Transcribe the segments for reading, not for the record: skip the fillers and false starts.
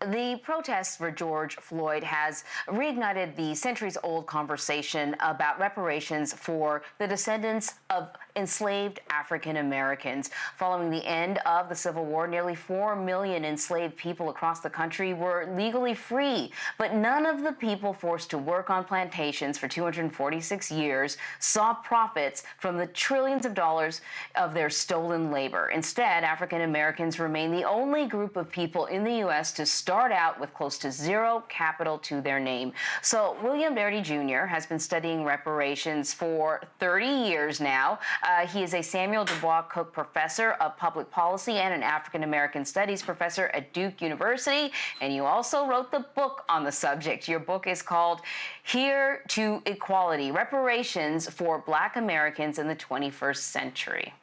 The protests for George Floyd has reignited the centuries-old conversation about reparations for the descendants of enslaved African Americans. Following the end of the Civil War, nearly 4 million enslaved people across the country were legally free, but none of the people forced to work on plantations for 246 years saw profits from the trillions of dollars of their stolen labor. Instead, African Americans remain the only group of people in the U.S. to start out with close to zero capital to their name. So William Darity Jr. has been studying reparations for 30 years now. He is a Samuel Du Bois Cook Professor of Public Policy and an African American Studies professor at Duke University. And you also wrote the book on the subject. Your book is called Here to Equality: Reparations for Black Americans in the 21st Century.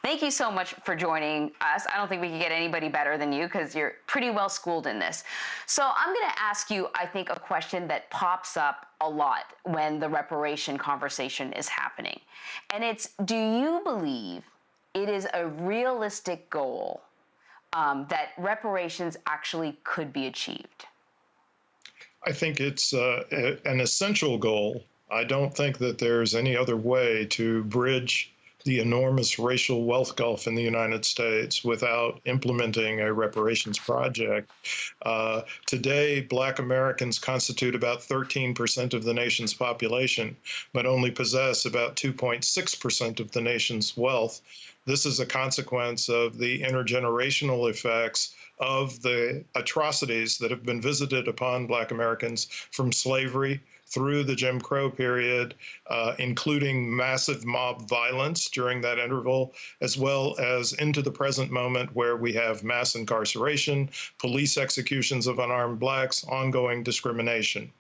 Thank you so much for joining us. I don't think we could get anybody better than you because you're pretty well schooled in this. So I'm going to ask you, I think, a question that pops up a lot when the reparation conversation is happening. And it's, do you believe it is a realistic goal that reparations actually could be achieved? I think it's an essential goal. I don't think that there's any other way to bridge the enormous racial wealth gulf in the United States without implementing a reparations project. Today, Black Americans constitute about 13% of the nation's population, but only possess about 2.6% of the nation's wealth. This is a consequence of the intergenerational effects of the atrocities that have been visited upon Black Americans from slavery through the Jim Crow period, including massive mob violence during that interval, as well as into the present moment where we have mass incarceration, police executions of unarmed Blacks, ongoing discrimination.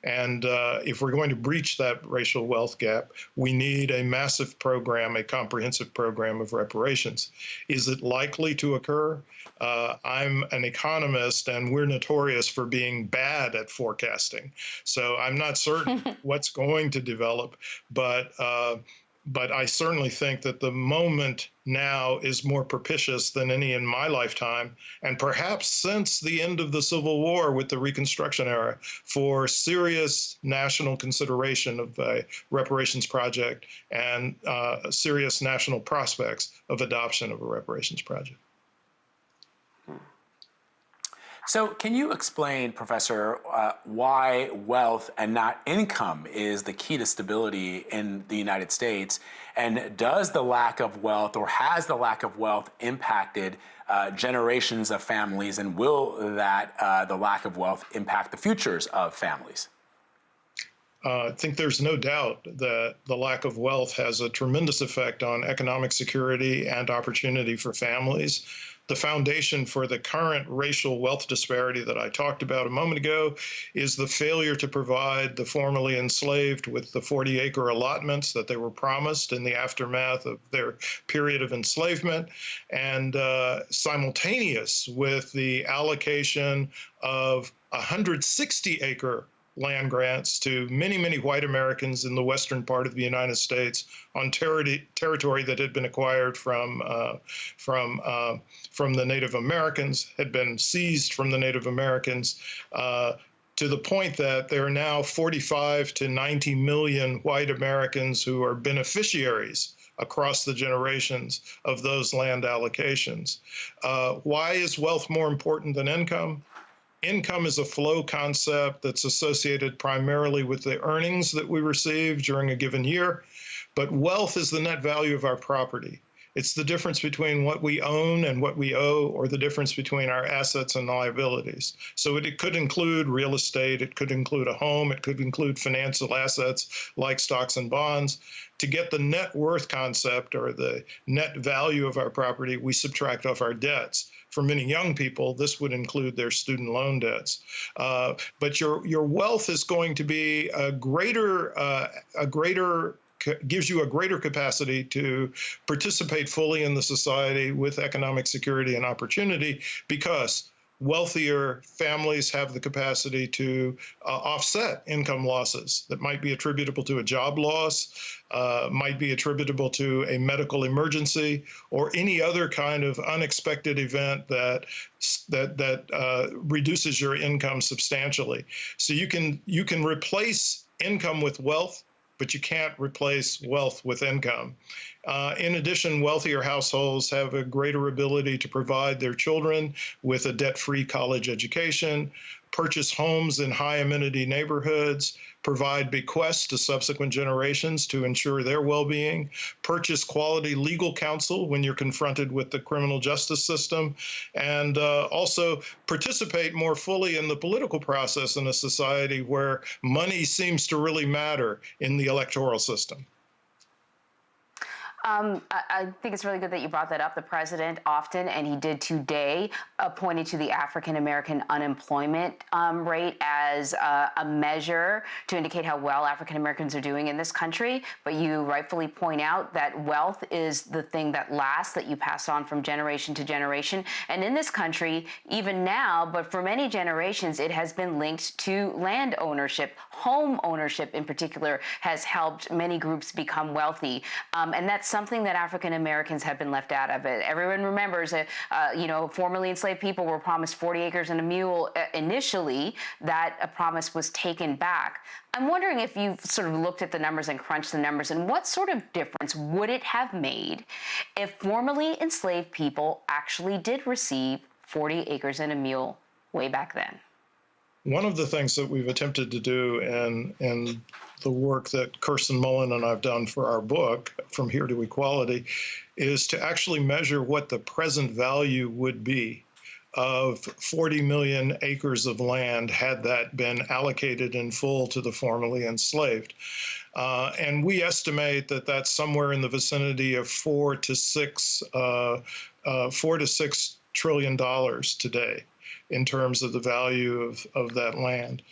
And if we're going to breach that racial wealth gap, we need a massive program, a comprehensive program of reparations. Is it likely to occur? I'm an economist, and we're notorious for being bad at forecasting. So I'm not certain what's going to develop, but I certainly think that the moment now is more propitious than any in my lifetime, and perhaps since the end of the Civil War with the Reconstruction era, for serious national consideration of a reparations project and serious national prospects of adoption of a reparations project. So can you explain, Professor, why wealth and not income is the key to stability in the United States? And does the lack of wealth, or has the lack of wealth, impacted generations of families? And will that, the lack of wealth, impact the futures of families? I think there's no doubt that the lack of wealth has a tremendous effect on economic security and opportunity for families. The foundation for the current racial wealth disparity that I talked about a moment ago is the failure to provide the formerly enslaved with the 40-acre allotments that they were promised in the aftermath of their period of enslavement, and simultaneous with the allocation of 160-acre land grants to many, many white Americans in the western part of the United States on territory that had been acquired from the Native Americans, had been seized from the Native Americans, to the point that there are now 45 to 90 million white Americans who are beneficiaries across the generations of those land allocations. Why is wealth more important than income? Income is a flow concept that's associated primarily with the earnings that we receive during a given year, but wealth is the net value of our property. It's the difference between what we own and what we owe, or the difference between our assets and liabilities. So it could include real estate, it could include a home, it could include financial assets like stocks and bonds. To get the net worth concept, or the net value of our property, we subtract off our debts. For many young people, this would include their student loan debts. But your wealth is going to be gives you a greater capacity to participate fully in the society with economic security and opportunity, because wealthier families have the capacity to offset income losses that might be attributable to a job loss, might be attributable to a medical emergency, or any other kind of unexpected event that reduces your income substantially. So you can replace income with wealth, but you can't replace wealth with income. In addition, wealthier households have a greater ability to provide their children with a debt-free college education, purchase homes in high-amenity neighborhoods, provide bequests to subsequent generations to ensure their well-being, purchase quality legal counsel when you're confronted with the criminal justice system, and also participate more fully in the political process in a society where money seems to really matter in the electoral system. I think it's really good that you brought that up. The president often, and he did today, pointed to the African-American unemployment rate as a measure to indicate how well African-Americans are doing in this country. But you rightfully point out that wealth is the thing that lasts, that you pass on from generation to generation. And in this country, even now, but for many generations, it has been linked to land ownership. Home ownership in particular has helped many groups become wealthy. And that's something that African Americans have been left out of it. Everyone remembers that, formerly enslaved people were promised 40 acres and a mule initially. That a promise was taken back. I'm wondering if you've sort of looked at the numbers and crunched the numbers, and what sort of difference would it have made if formerly enslaved people actually did receive 40 acres and a mule way back then? One of the things that we've attempted to do in the work that Kirsten Mullen and I've done for our book, From Here to Equality, is to actually measure what the present value would be of 40 million acres of land had that been allocated in full to the formerly enslaved. And we estimate that that's somewhere in the vicinity of $4 to $6 trillion today, in terms of the value of that land.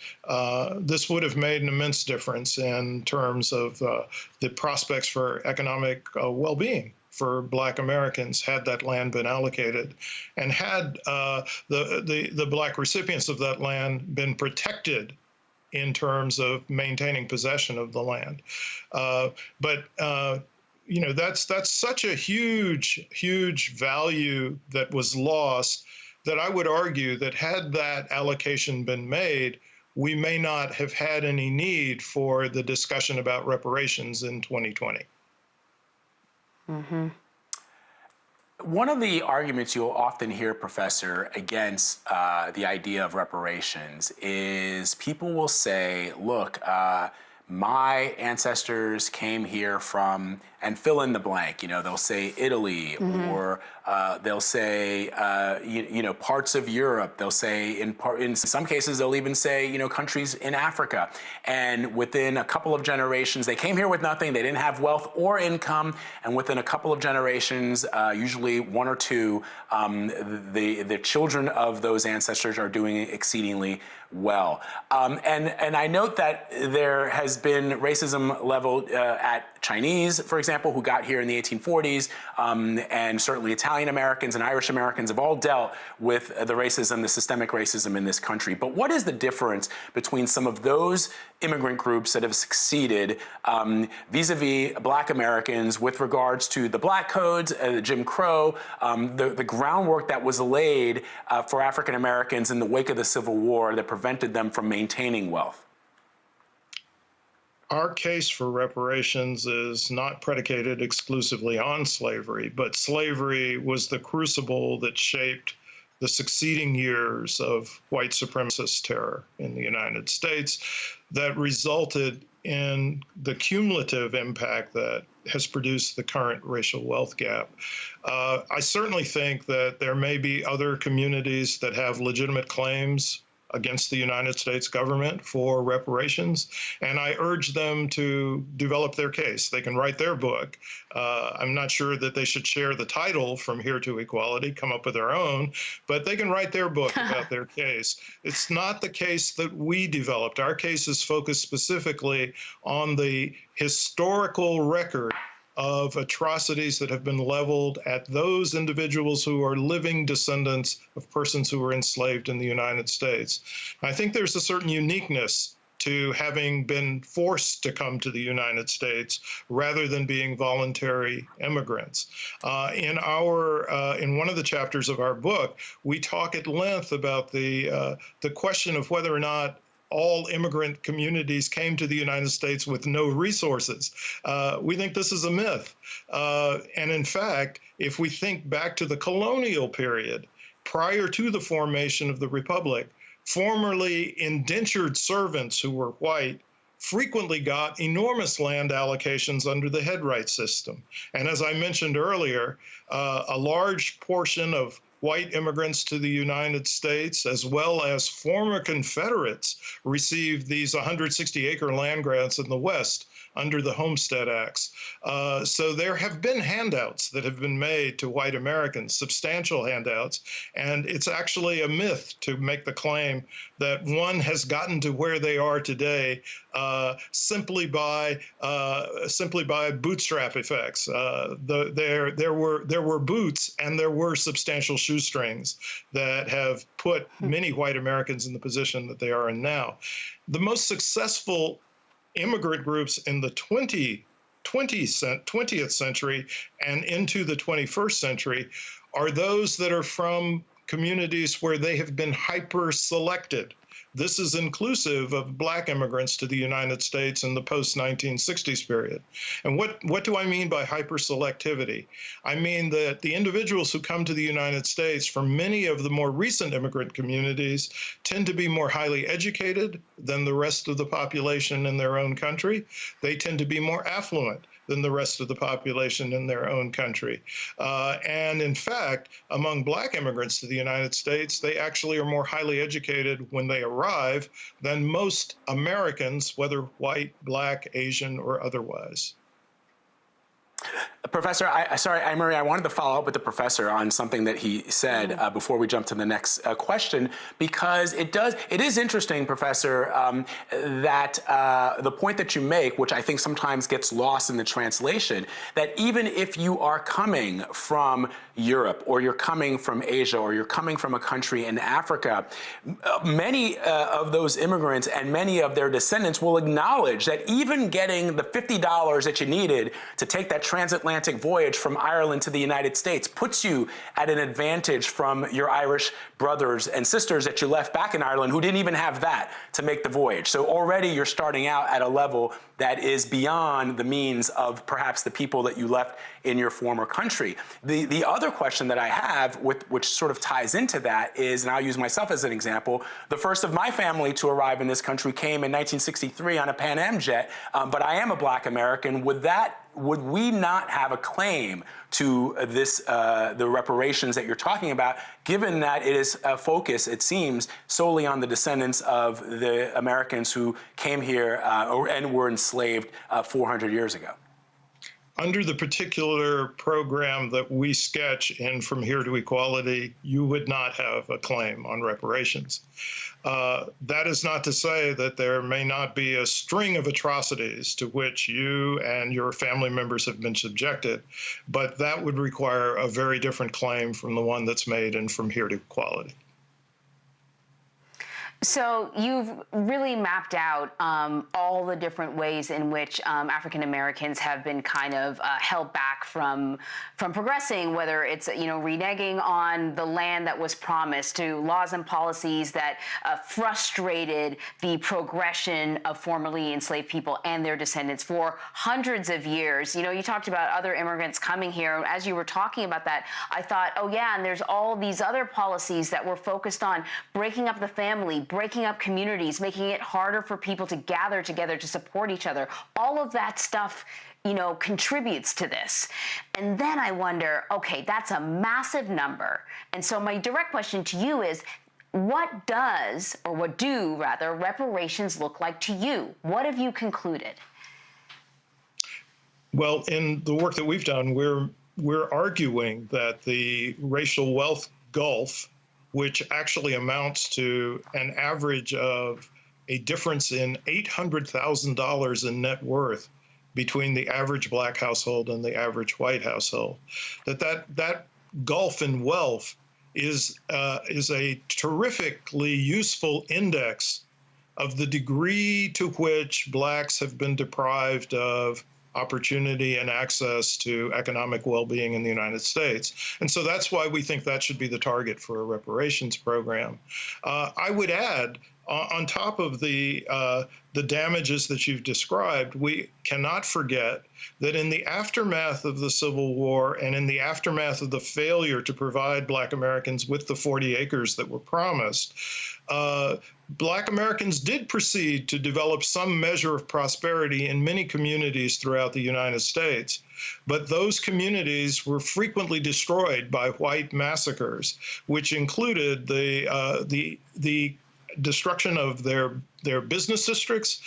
This would have made an immense difference in terms of the prospects for economic well-being for Black Americans had that land been allocated, and had the Black recipients of that land been protected in terms of maintaining possession of the land. That's such a huge value that was lost, that I would argue that had that allocation been made, we may not have had any need for the discussion about reparations in 2020. Mm-hmm. One of the arguments you'll often hear, Professor, against the idea of reparations is people will say, look, my ancestors came here from, and fill in the blank, they'll say Italy, mm-hmm. or they'll say, parts of Europe. They'll say, in some cases, they'll even say, countries in Africa. And within a couple of generations, they came here with nothing. They didn't have wealth or income. And within a couple of generations, usually one or two, the children of those ancestors are doing exceedingly well. And I note that there has been racism leveled at Chinese, for example, who got here in the 1840s, and certainly Italian Americans and Irish Americans have all dealt with the racism, the systemic racism in this country. But what is the difference between some of those immigrant groups that have succeeded vis-a-vis Black Americans with regards to the Black codes, Jim Crow, the groundwork that was laid for African Americans in the wake of the Civil War that prevented them from maintaining wealth? Our case for reparations is not predicated exclusively on slavery, but slavery was the crucible that shaped the succeeding years of white supremacist terror in the United States that resulted in the cumulative impact that has produced the current racial wealth gap. I certainly think that there may be other communities that have legitimate claims against the United States government for reparations, and I urge them to develop their case. They can write their book. I'm not sure that they should share the title From Here to Equality, come up with their own, but they can write their book about their case. It's not the case that we developed. Our case is focused specifically on the historical record of atrocities that have been leveled at those individuals who are living descendants of persons who were enslaved in the United States. I think there's a certain uniqueness to having been forced to come to the United States rather than being voluntary immigrants. In one of the chapters of our book, we talk at length about the question of whether or not all immigrant communities came to the United States with no resources. We think this is a myth. And in fact, if we think back to the colonial period, prior to the formation of the Republic, formerly indentured servants who were white frequently got enormous land allocations under the headright system. And as I mentioned earlier, a large portion of white immigrants to the United States, as well as former Confederates, received these 160-acre land grants in the West under the Homestead Acts. So there have been handouts that have been made to white Americans, substantial handouts, and it's actually a myth to make the claim that one has gotten to where they are today simply by bootstrap effects. There were boots and there were substantial shoestrings that have put many white Americans in the position that they are in now. The most successful immigrant groups in the 20th century and into the 21st century are those that are from communities where they have been hyper-selected. This is inclusive of Black immigrants to the United States in the post-1960s period. And what do I mean by hyper-selectivity? I mean that the individuals who come to the United States from many of the more recent immigrant communities tend to be more highly educated than the rest of the population in their own country. They tend to be more affluent than the rest of the population in their own country. And in fact, among Black immigrants to the United States, they actually are more highly educated when they arrive than most Americans, whether white, Black, Asian, or otherwise. Professor, Murray, I wanted to follow up with the professor on something that he said before we jump to the next question, because it is interesting, Professor, that the point that you make, which I think sometimes gets lost in the translation, that even if you are coming from Europe or you're coming from Asia or you're coming from a country in Africa, many of those immigrants and many of their descendants will acknowledge that even getting the $50 that you needed to take that transatlantic voyage from Ireland to the United States puts you at an advantage from your Irish brothers and sisters that you left back in Ireland who didn't even have that to make the voyage. So already you're starting out at a level that is beyond the means of perhaps the people that you left in your former country. The other question that I have, which sort of ties into that, is, and I'll use myself as an example, the first of my family to arrive in this country came in 1963 on a Pan Am jet, but I am a Black American. Would we not have a claim to this, the reparations that you're talking about, given that it is a focus, it seems, solely on the descendants of the Americans who came here and were enslaved 400 years ago? Under the particular program that we sketch in From Here to Equality, you would not have a claim on reparations. That is not to say that there may not be a string of atrocities to which you and your family members have been subjected, but that would require a very different claim from the one that's made in From Here to Equality. So you've really mapped out all the different ways in which African Americans have been kind of held back from progressing, whether it's reneging on the land that was promised, to laws and policies that frustrated the progression of formerly enslaved people and their descendants for hundreds of years. You talked about other immigrants coming here. As you were talking about that, I thought, oh yeah, and there's all these other policies that were focused on breaking up the family, breaking up communities, making it harder for people to gather together to support each other. All of that stuff, contributes to this. And then I wonder, okay, that's a massive number. And so my direct question to you is, what do reparations look like to you? What have you concluded? Well, in the work that we've done, we're arguing that the racial wealth gulf, which actually amounts to an average of a difference in $800,000 in net worth between the average black household and the average white household. That gulf in wealth is a terrifically useful index of the degree to which blacks have been deprived of opportunity and access to economic well-being in the United States. And so that's why we think that should be the target for a reparations program. I would add, on top of the damages that you've described, we cannot forget that in the aftermath of the Civil War and in the aftermath of the failure to provide Black Americans with the 40 acres that were promised, Black Americans did proceed to develop some measure of prosperity in many communities throughout the United States. But those communities were frequently destroyed by white massacres, which included the destruction of their business districts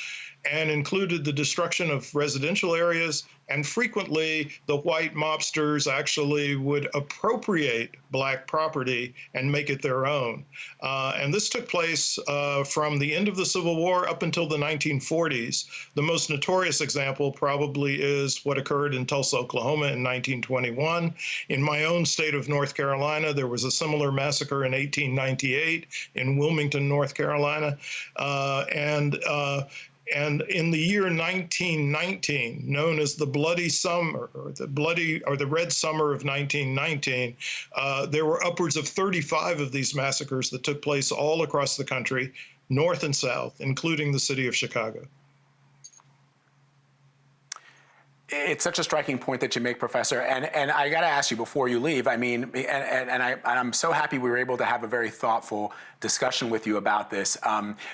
and included the destruction of residential areas. And frequently, the white mobsters actually would appropriate Black property and make it their own. And this took place from the end of the Civil War up until the 1940s. The most notorious example probably is what occurred in Tulsa, Oklahoma in 1921. In my own state of North Carolina, there was a similar massacre in 1898 in Wilmington, North Carolina. And in the year 1919, known as the Bloody Summer, or the Red Summer of 1919, there were upwards of 35 of these massacres that took place all across the country, north and south, including the city of Chicago. It's such a striking point that you make, Professor. And I got to ask you before you leave, I mean, and I'm so happy we were able to have a very thoughtful discussion with you about this.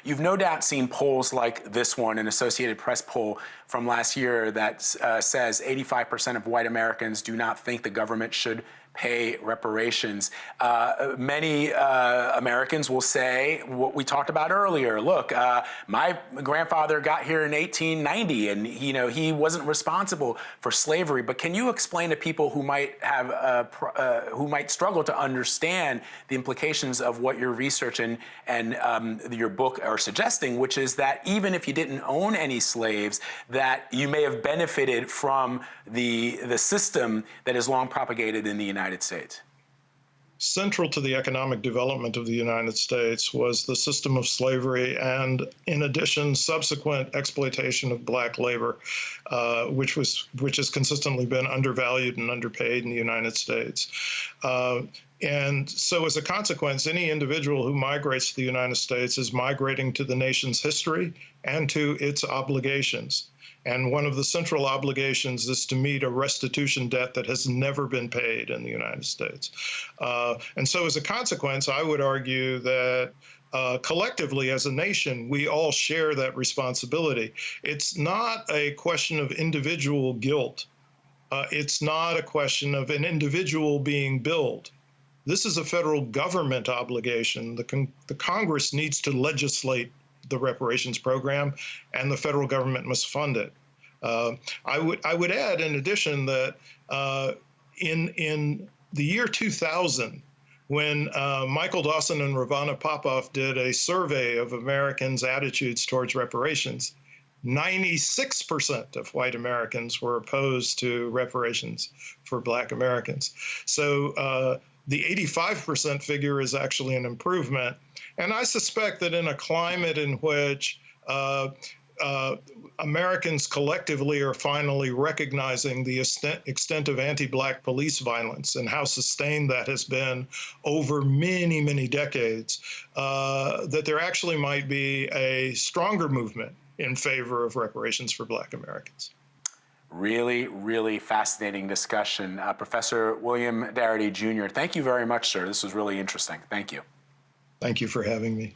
You've no doubt seen polls like this one, an Associated Press poll from last year that says 85% of white Americans do not think the government should pay reparations. Many Americans will say what we talked about earlier. Look, my grandfather got here in 1890, and he wasn't responsible for slavery. But can you explain to people who might have who might struggle to understand the implications of what your research and your book are suggesting, which is that even if you didn't own any slaves, that you may have benefited from the system that is long propagated in the United States? Central to the economic development of the United States was the system of slavery and, in addition, subsequent exploitation of Black labor, which has consistently been undervalued and underpaid in the United States. And so as a consequence, any individual who migrates to the United States is migrating to the nation's history and to its obligations. And one of the central obligations is to meet a restitution debt that has never been paid in the United States. And so as a consequence, I would argue that collectively as a nation, we all share that responsibility. It's not a question of individual guilt. It's not a question of an individual being billed. This is a federal government obligation. The Congress needs to legislate the reparations program, and the federal government must fund it. I would add, in addition, that in the year 2000, when Michael Dawson and Ravana Popoff did a survey of Americans' attitudes towards reparations, 96% of white Americans were opposed to reparations for Black Americans. So the 85% figure is actually an improvement. And I suspect that in a climate in which Americans collectively are finally recognizing the extent of anti-Black police violence and how sustained that has been over many, many decades, that there actually might be a stronger movement in favor of reparations for Black Americans. Really, really fascinating discussion. Professor William Darity Jr., thank you very much, sir. This was really interesting. Thank you. Thank you for having me.